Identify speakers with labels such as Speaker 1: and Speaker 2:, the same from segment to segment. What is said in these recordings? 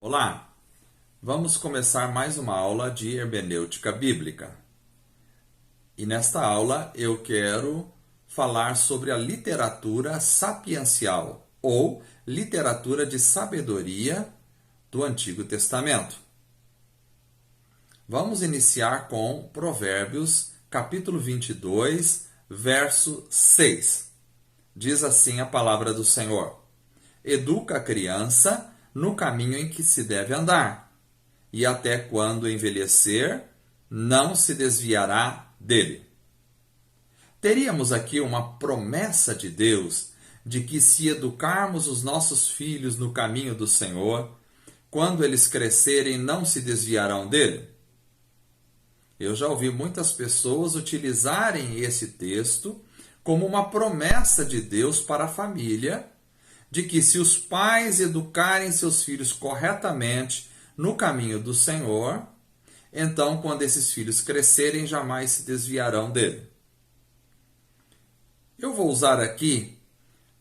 Speaker 1: Olá, vamos começar mais uma aula de hermenêutica bíblica. E nesta aula eu quero falar sobre a literatura sapiencial ou literatura de sabedoria do Antigo Testamento. Vamos iniciar com Provérbios, capítulo 22, verso 6. Diz assim a palavra do Senhor: Educa a criança no caminho em que se deve andar, e até quando envelhecer, não se desviará dele. Teríamos aqui uma promessa de Deus de que, se educarmos os nossos filhos no caminho do Senhor, quando eles crescerem, não se desviarão dele? Eu já ouvi muitas pessoas utilizarem esse texto como uma promessa de Deus para a família, de que, se os pais educarem seus filhos corretamente no caminho do Senhor, então, quando esses filhos crescerem, jamais se desviarão dele. Eu vou usar aqui,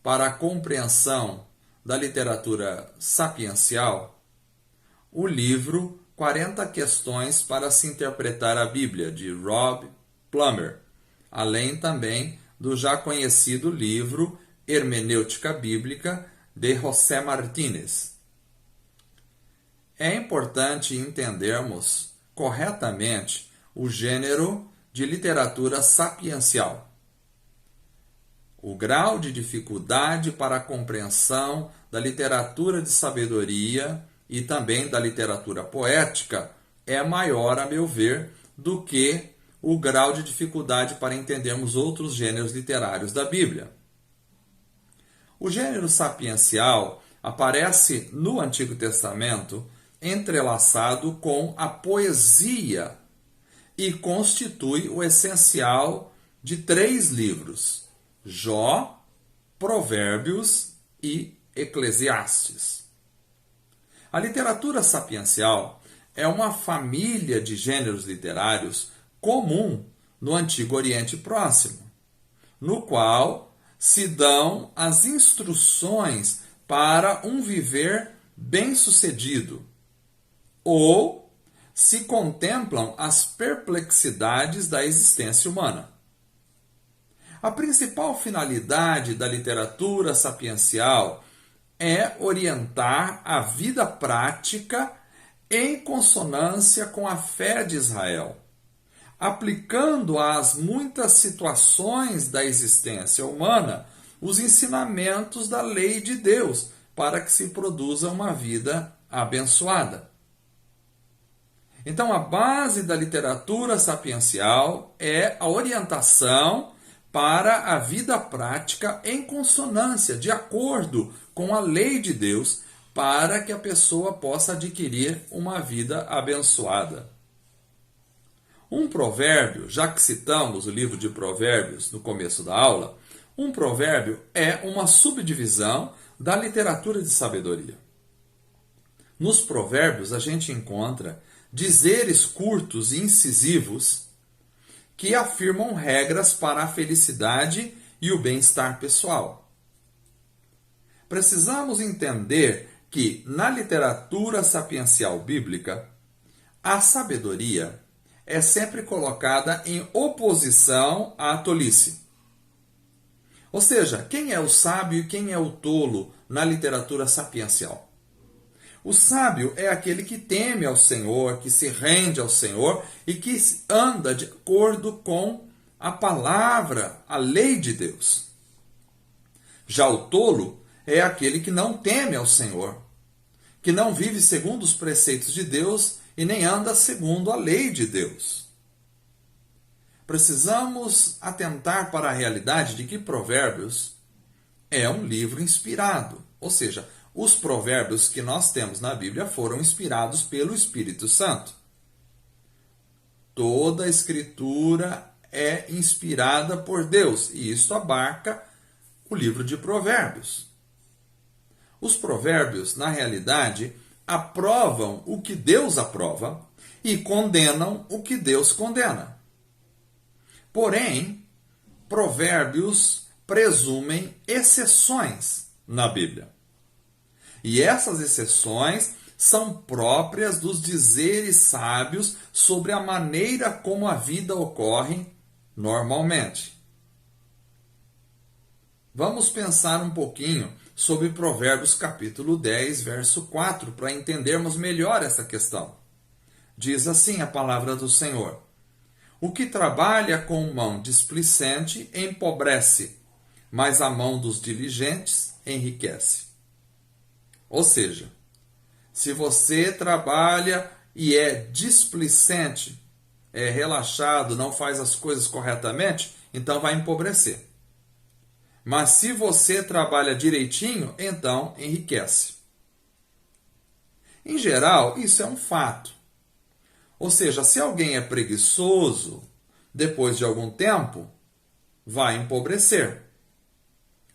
Speaker 1: para a compreensão da literatura sapiencial, o livro 40 Questões para se Interpretar a Bíblia, de Rob Plummer, além também do já conhecido livro Hermenêutica Bíblica, de José Martínez. É importante entendermos corretamente o gênero de literatura sapiencial. O grau de dificuldade para a compreensão da literatura de sabedoria e também da literatura poética é maior, a meu ver, do que o grau de dificuldade para entendermos outros gêneros literários da Bíblia. O gênero sapiencial aparece no Antigo Testamento entrelaçado com a poesia e constitui o essencial de 3 livros: Jó, Provérbios e Eclesiastes. A literatura sapiencial é uma família de gêneros literários comum no Antigo Oriente Próximo, no qual se dão as instruções para um viver bem-sucedido, ou se contemplam as perplexidades da existência humana. A principal finalidade da literatura sapiencial é orientar a vida prática em consonância com a fé de Israel, aplicando às muitas situações da existência humana os ensinamentos da lei de Deus, para que se produza uma vida abençoada. Então, a base da literatura sapiencial é a orientação para a vida prática em consonância, de acordo com a lei de Deus, para que a pessoa possa adquirir uma vida abençoada. Um provérbio, já que citamos o livro de Provérbios no começo da aula, um provérbio é uma subdivisão da literatura de sabedoria. Nos provérbios a gente encontra dizeres curtos e incisivos que afirmam regras para a felicidade e o bem-estar pessoal. Precisamos entender que, na literatura sapiencial bíblica, a sabedoria é sempre colocada em oposição à tolice. Ou seja, quem é o sábio e quem é o tolo na literatura sapiencial? O sábio é aquele que teme ao Senhor, que se rende ao Senhor e que anda de acordo com a palavra, a lei de Deus. Já o tolo é aquele que não teme ao Senhor, que não vive segundo os preceitos de Deus e nem anda segundo a lei de Deus. Precisamos atentar para a realidade de que Provérbios é um livro inspirado, ou seja, os provérbios que nós temos na Bíblia foram inspirados pelo Espírito Santo. Toda a Escritura é inspirada por Deus, e isso abarca o livro de Provérbios. Os provérbios, na realidade, aprovam o que Deus aprova e condenam o que Deus condena. Porém, provérbios presumem exceções na Bíblia. E essas exceções são próprias dos dizeres sábios sobre a maneira como a vida ocorre normalmente. Vamos pensar um pouquinho sobre Provérbios capítulo 10, verso 4, para entendermos melhor essa questão. Diz assim a palavra do Senhor: o que trabalha com mão displicente empobrece, mas a mão dos diligentes enriquece. Ou seja, se você trabalha e é displicente, é relaxado, não faz as coisas corretamente, então vai empobrecer. Mas se você trabalha direitinho, então enriquece. Em geral, isso é um fato. Ou seja, se alguém é preguiçoso, depois de algum tempo, vai empobrecer.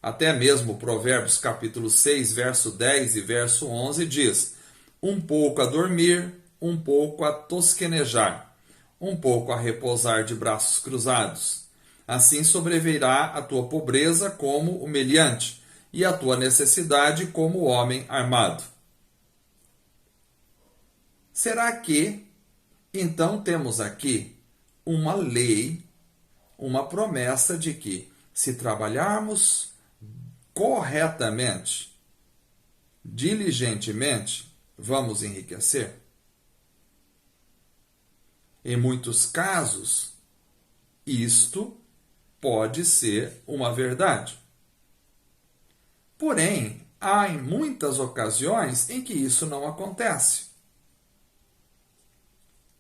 Speaker 1: Até mesmo Provérbios capítulo 6, verso 10 e verso 11 diz: um pouco a dormir, um pouco a tosquenejar, um pouco a repousar de braços cruzados. Assim sobrevirá a tua pobreza como o meliante, e a tua necessidade como o homem armado. Será que, então, temos aqui uma lei, uma promessa de que, se trabalharmos corretamente, diligentemente, vamos enriquecer? Em muitos casos, isto pode ser uma verdade. Porém, há em muitas ocasiões em que isso não acontece.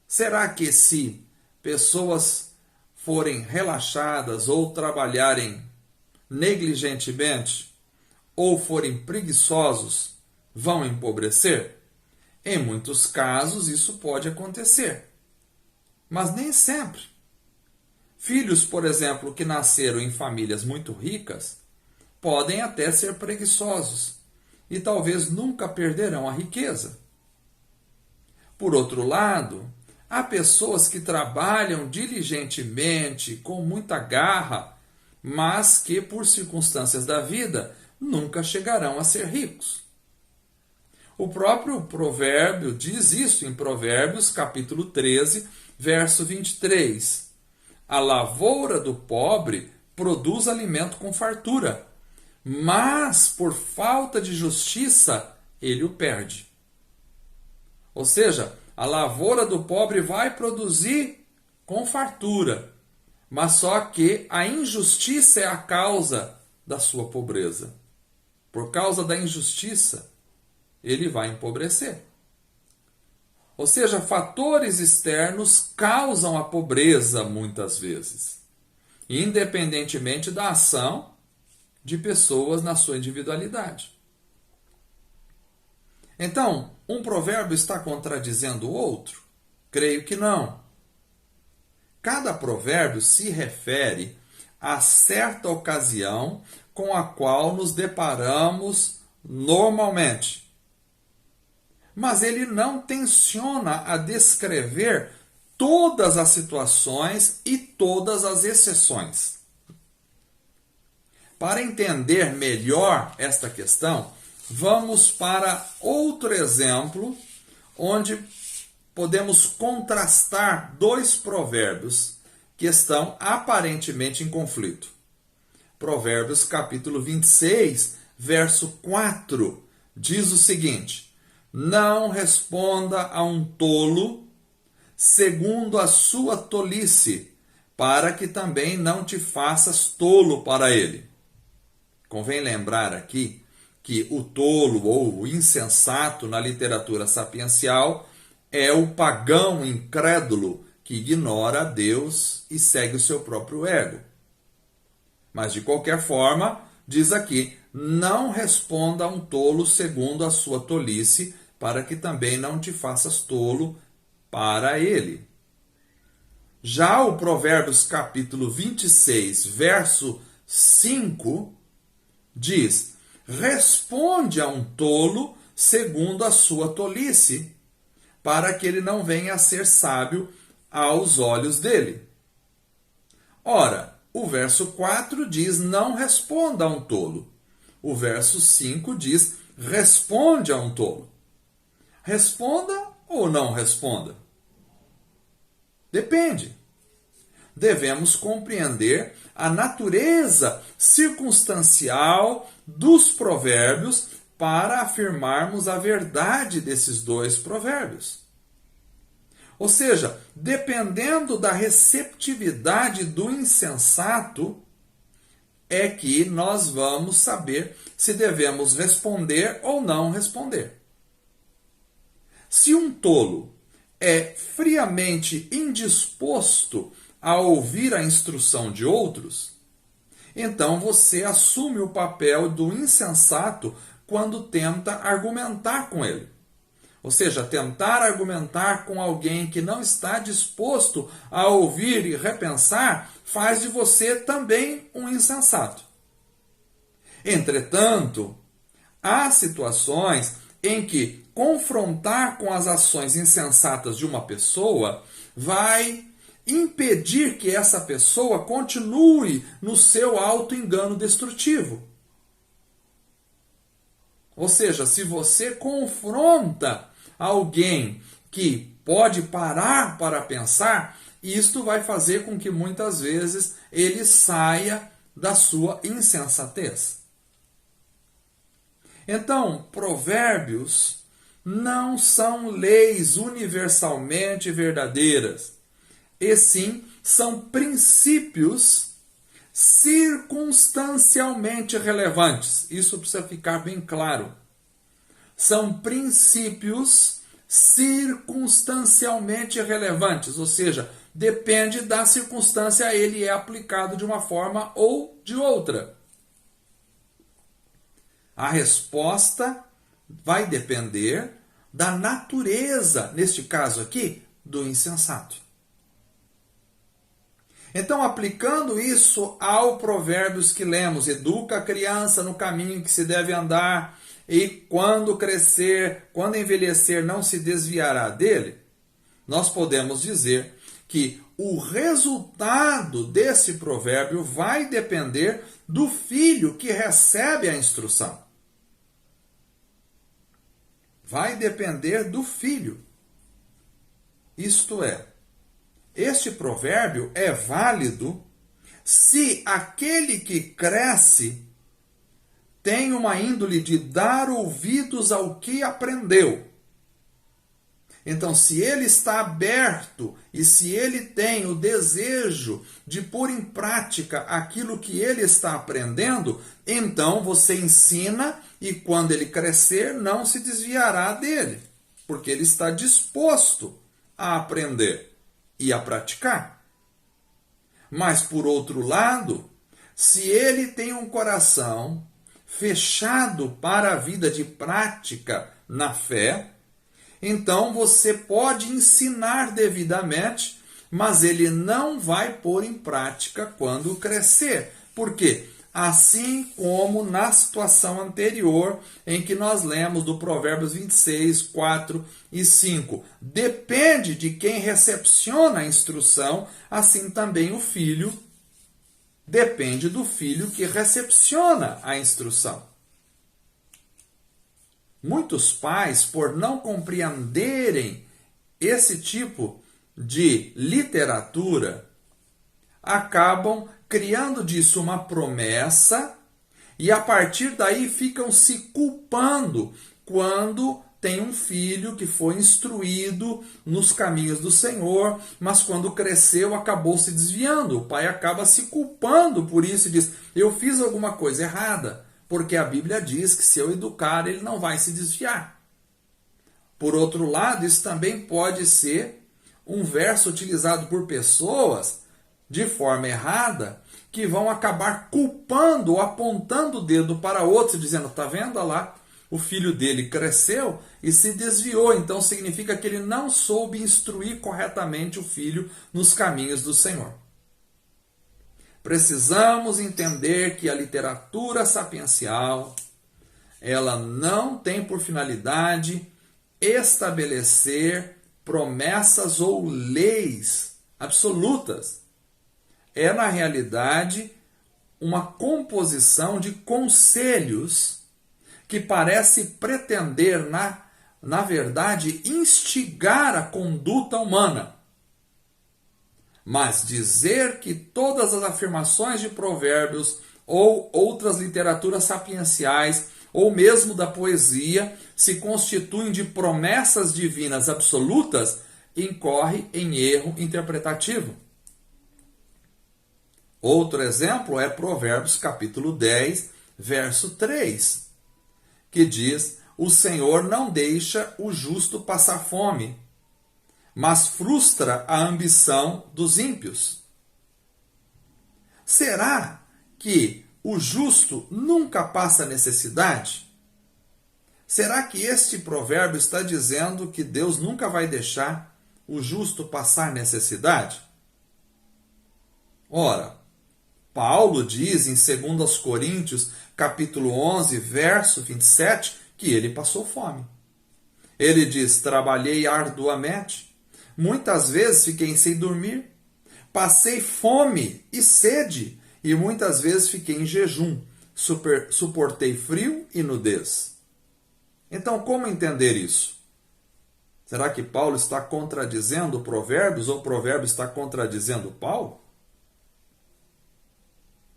Speaker 1: Será que se pessoas forem relaxadas ou trabalharem negligentemente ou forem preguiçosos, vão empobrecer? Em muitos casos isso pode acontecer, mas nem sempre. Filhos, por exemplo, que nasceram em famílias muito ricas, podem até ser preguiçosos e talvez nunca perderão a riqueza. Por outro lado, há pessoas que trabalham diligentemente, com muita garra, mas que, por circunstâncias da vida, nunca chegarão a ser ricos. O próprio provérbio diz isso em Provérbios, capítulo 13, verso 23. A lavoura do pobre produz alimento com fartura, mas por falta de justiça ele o perde. Ou seja, a lavoura do pobre vai produzir com fartura, mas só que a injustiça é a causa da sua pobreza. Por causa da injustiça, ele vai empobrecer. Ou seja, fatores externos causam a pobreza muitas vezes, independentemente da ação de pessoas na sua individualidade. Então, um provérbio está contradizendo o outro? Creio que não. Cada provérbio se refere a certa ocasião com a qual nos deparamos normalmente. Mas ele não tenciona a descrever todas as situações e todas as exceções. Para entender melhor esta questão, vamos para outro exemplo onde podemos contrastar dois provérbios que estão aparentemente em conflito. Provérbios capítulo 26, verso 4, diz o seguinte: não responda a um tolo segundo a sua tolice, para que também não te faças tolo para ele. Convém lembrar aqui que o tolo ou o insensato na literatura sapiencial é o pagão incrédulo que ignora a Deus e segue o seu próprio ego. Mas de qualquer forma, diz aqui: não responda a um tolo segundo a sua tolice, para que também não te faças tolo para ele. Já o Provérbios capítulo 26, verso 5, diz: responde a um tolo segundo a sua tolice, para que ele não venha a ser sábio aos olhos dele. Ora, o verso 4 diz: não responda a um tolo. O verso 5 diz: responde a um tolo. responda ou não responda. Depende. Devemos compreender a natureza circunstancial dos provérbios para afirmarmos a verdade desses dois provérbios. Ou seja, dependendo da receptividade do insensato, é que nós vamos saber se devemos responder ou não responder. Se um tolo é friamente indisposto a ouvir a instrução de outros, então você assume o papel do insensato quando tenta argumentar com ele. Ou seja, tentar argumentar com alguém que não está disposto a ouvir e repensar faz de você também um insensato. Entretanto, há situações em que confrontar com as ações insensatas de uma pessoa vai impedir que essa pessoa continue no seu auto-engano destrutivo. Ou seja, se você confronta alguém que pode parar para pensar, isto vai fazer com que muitas vezes ele saia da sua insensatez. Então, provérbios não são leis universalmente verdadeiras, e sim são princípios circunstancialmente relevantes. Isso precisa ficar bem claro. São princípios circunstancialmente relevantes, ou seja, depende da circunstância, ele é aplicado de uma forma ou de outra. A resposta vai depender da natureza, neste caso aqui, do insensato. Então, aplicando isso ao provérbios que lemos, educa a criança no caminho que se deve andar, e quando crescer, quando envelhecer, não se desviará dele, nós podemos dizer que o resultado desse provérbio vai depender do filho que recebe a instrução. Vai depender do filho. Isto é, este provérbio é válido se aquele que cresce tem uma índole de dar ouvidos ao que aprendeu. Então, se ele está aberto e se ele tem o desejo de pôr em prática aquilo que ele está aprendendo, então você ensina e quando ele crescer não se desviará dele, porque ele está disposto a aprender e a praticar. Mas, por outro lado, se ele tem um coração fechado para a vida de prática na fé, então você pode ensinar devidamente, mas ele não vai pôr em prática quando crescer. Por quê? Assim como na situação anterior em que nós lemos do Provérbios 26, 4 e 5. Depende de quem recepciona a instrução, assim também o filho depende do filho que recepciona a instrução. Muitos pais, por não compreenderem esse tipo de literatura, acabam criando disso uma promessa e a partir daí ficam se culpando quando tem um filho que foi instruído nos caminhos do Senhor, mas quando cresceu acabou se desviando. O pai acaba se culpando por isso e diz: eu fiz alguma coisa errada, porque a Bíblia diz que se eu educar ele não vai se desviar. Por outro lado, isso também pode ser um verso utilizado por pessoas de forma errada, que vão acabar culpando ou apontando o dedo para outros, dizendo: está vendo, olha lá, o filho dele cresceu e se desviou, então significa que ele não soube instruir corretamente o filho nos caminhos do Senhor. Precisamos entender que a literatura sapiencial, ela não tem por finalidade estabelecer promessas ou leis absolutas. É, na realidade, uma composição de conselhos que parece pretender, na na verdade, instigar a conduta humana. Mas dizer que todas as afirmações de Provérbios ou outras literaturas sapienciais, ou mesmo da poesia, se constituem de promessas divinas absolutas, incorre em erro interpretativo. Outro exemplo é Provérbios capítulo 10, verso 3, que diz: o Senhor não deixa o justo passar fome, mas frustra a ambição dos ímpios. Será que o justo nunca passa necessidade? Será que este provérbio está dizendo que Deus nunca vai deixar o justo passar necessidade? Ora, Paulo diz em 2 Coríntios, capítulo 11, verso 27, que ele passou fome. Ele diz: trabalhei arduamente, muitas vezes fiquei sem dormir, passei fome e sede, e muitas vezes fiquei em jejum, suportei frio e nudez. Então, como entender isso? Será que Paulo está contradizendo Provérbios ou Provérbios está contradizendo Paulo?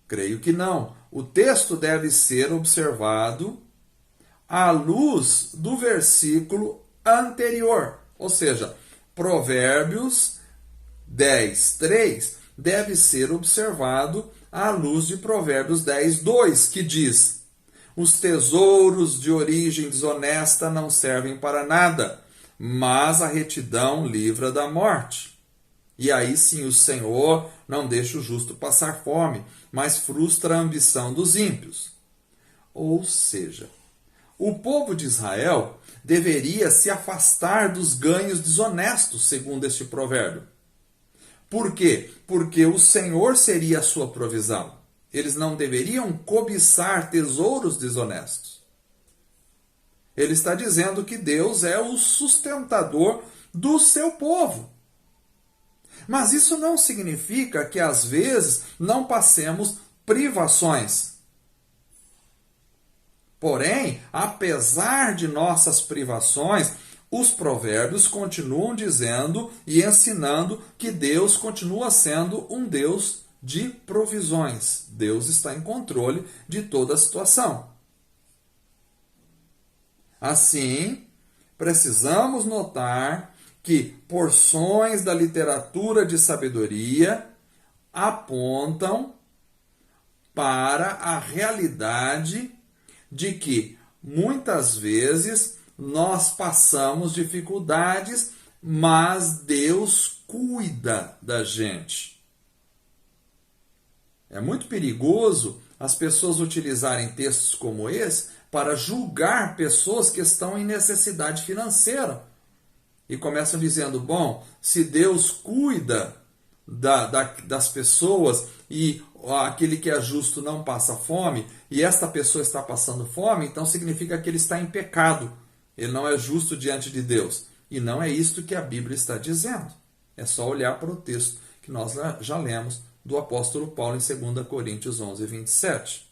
Speaker 1: Creio que não. O texto deve ser observado à luz do versículo anterior. Ou seja, Provérbios 10, 3 deve ser observado à luz de Provérbios 10, 2, que diz: os tesouros de origem desonesta não servem para nada, mas a retidão livra da morte. E aí sim o Senhor não deixa o justo passar fome, mas frustra a ambição dos ímpios. Ou seja, o povo de Israel deveria se afastar dos ganhos desonestos, segundo este provérbio. Por quê? Porque o Senhor seria a sua provisão. Eles não deveriam cobiçar tesouros desonestos. Ele está dizendo que Deus é o sustentador do seu povo. Mas isso não significa que às vezes não passemos privações. Porém, apesar de nossas privações, os provérbios continuam dizendo e ensinando que Deus continua sendo um Deus de provisões. Deus está em controle de toda a situação. Assim, precisamos notar que porções da literatura de sabedoria apontam para a realidade de que muitas vezes nós passamos dificuldades, mas Deus cuida da gente. É muito perigoso as pessoas utilizarem textos como esse para julgar pessoas que estão em necessidade financeira. E começam dizendo: bom, se Deus cuida das pessoas e aquele que é justo não passa fome, e esta pessoa está passando fome, então significa que ele está em pecado. Ele não é justo diante de Deus. E não é isto que a Bíblia está dizendo. É só olhar para o texto que nós já lemos do apóstolo Paulo em 2 Coríntios 11, 27.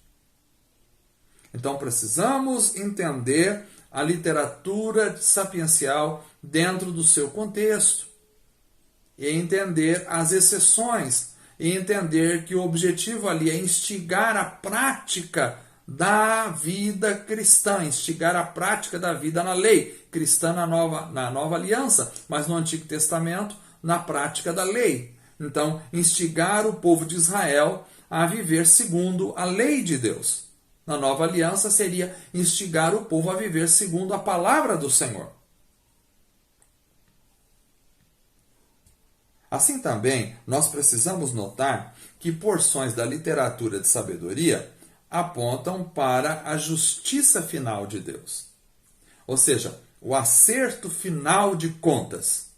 Speaker 1: Então precisamos entender a literatura sapiencial dentro do seu contexto e entender as exceções e entender que o objetivo ali é instigar a prática da vida cristã, instigar a prática da vida na lei cristã na nova aliança, mas no Antigo Testamento na prática da lei. Então, instigar o povo de Israel a viver segundo a lei de Deus. Na nova aliança seria instigar o povo a viver segundo a palavra do Senhor. Assim também, nós precisamos notar que porções da literatura de sabedoria apontam para a justiça final de Deus. Ou seja, o acerto final de contas.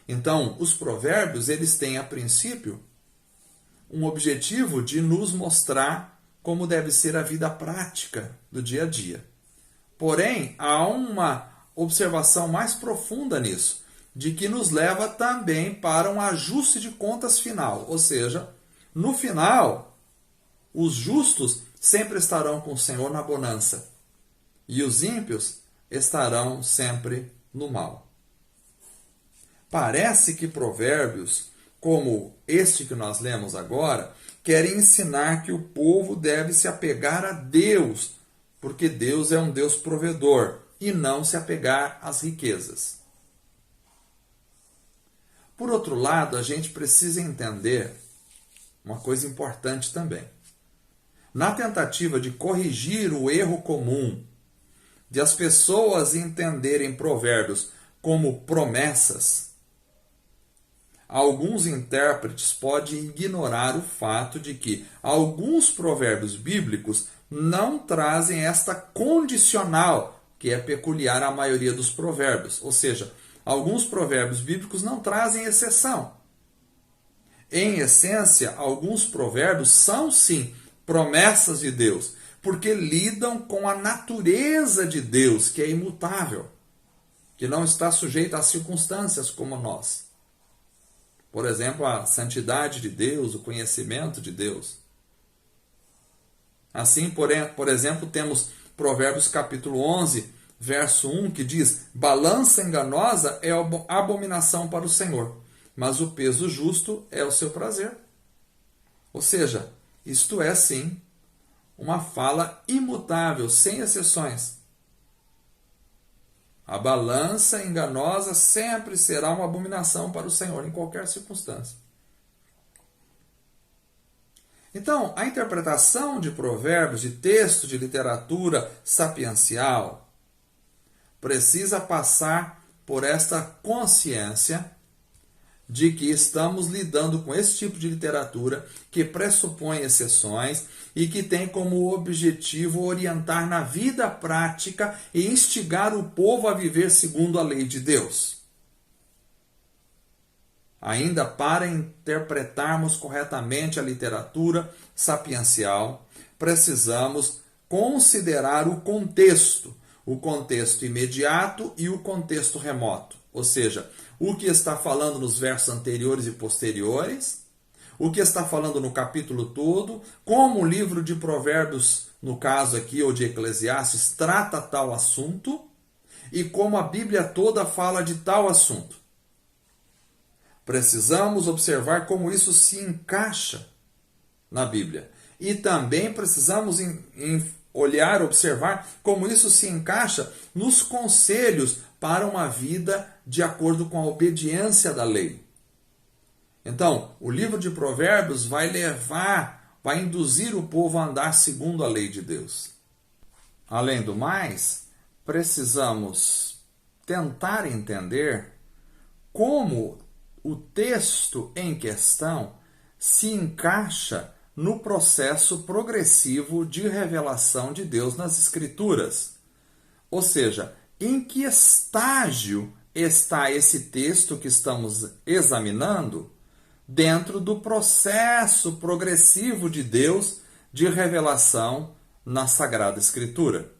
Speaker 1: Então, os provérbios, eles têm a princípio um objetivo de nos mostrar como deve ser a vida prática do dia a dia. Porém, há uma observação mais profunda nisso, de que nos leva também para um ajuste de contas final. Ou seja, no final, os justos sempre estarão com o Senhor na bonança. E os ímpios estarão sempre no mal. Parece que provérbios, como este que nós lemos agora, querem ensinar que o povo deve se apegar a Deus, porque Deus é um Deus provedor, e não se apegar às riquezas. Por outro lado, a gente precisa entender uma coisa importante também. Na tentativa de corrigir o erro comum de as pessoas entenderem provérbios como promessas, alguns intérpretes podem ignorar o fato de que alguns provérbios bíblicos não trazem esta condicional que é peculiar à maioria dos provérbios. Ou seja, alguns provérbios bíblicos não trazem exceção. Em essência, alguns provérbios são sim promessas de Deus, porque lidam com a natureza de Deus, que é imutável, que não está sujeita às circunstâncias como nós. Por exemplo, a santidade de Deus, o conhecimento de Deus. Assim, por exemplo, temos Provérbios capítulo 11, verso 1, que diz: balança enganosa é abominação para o Senhor, mas o peso justo é o seu prazer. Ou seja, isto é sim uma fala imutável, sem exceções. A balança enganosa sempre será uma abominação para o Senhor, em qualquer circunstância. Então, a interpretação de provérbios, de texto de literatura sapiencial, precisa passar por esta consciência de que estamos lidando com esse tipo de literatura que pressupõe exceções e que tem como objetivo orientar na vida prática e instigar o povo a viver segundo a lei de Deus. Ainda para interpretarmos corretamente a literatura sapiencial, precisamos considerar o contexto imediato e o contexto remoto, ou seja, o que está falando nos versos anteriores e posteriores, o que está falando no capítulo todo, como o livro de Provérbios, no caso aqui, ou de Eclesiastes, trata tal assunto, e como a Bíblia toda fala de tal assunto. Precisamos observar como isso se encaixa na Bíblia. E também precisamos olhar, observar como isso se encaixa nos conselhos para uma vida de acordo com a obediência da lei. Então, o livro de Provérbios vai induzir o povo a andar segundo a lei de Deus. Além do mais, precisamos tentar entender como o texto em questão se encaixa no processo progressivo de revelação de Deus nas Escrituras. Ou seja, em que estágio está esse texto que estamos examinando dentro do processo progressivo de Deus de revelação na Sagrada Escritura.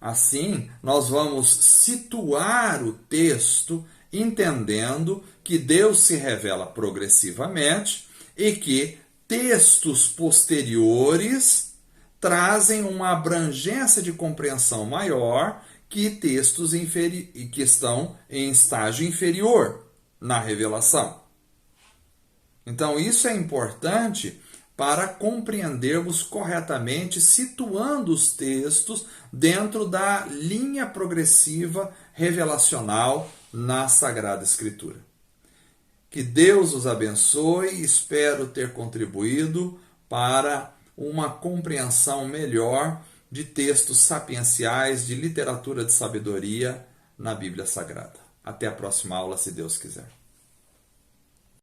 Speaker 1: Assim, nós vamos situar o texto entendendo que Deus se revela progressivamente e que textos posteriores trazem uma abrangência de compreensão maior que textos que estão em estágio inferior na revelação. Então, isso é importante para compreendermos corretamente, situando os textos dentro da linha progressiva revelacional na Sagrada Escritura. Que Deus os abençoe, espero ter contribuído para uma compreensão melhor de textos sapienciais, de literatura de sabedoria na Bíblia Sagrada. Até a próxima aula, se Deus quiser.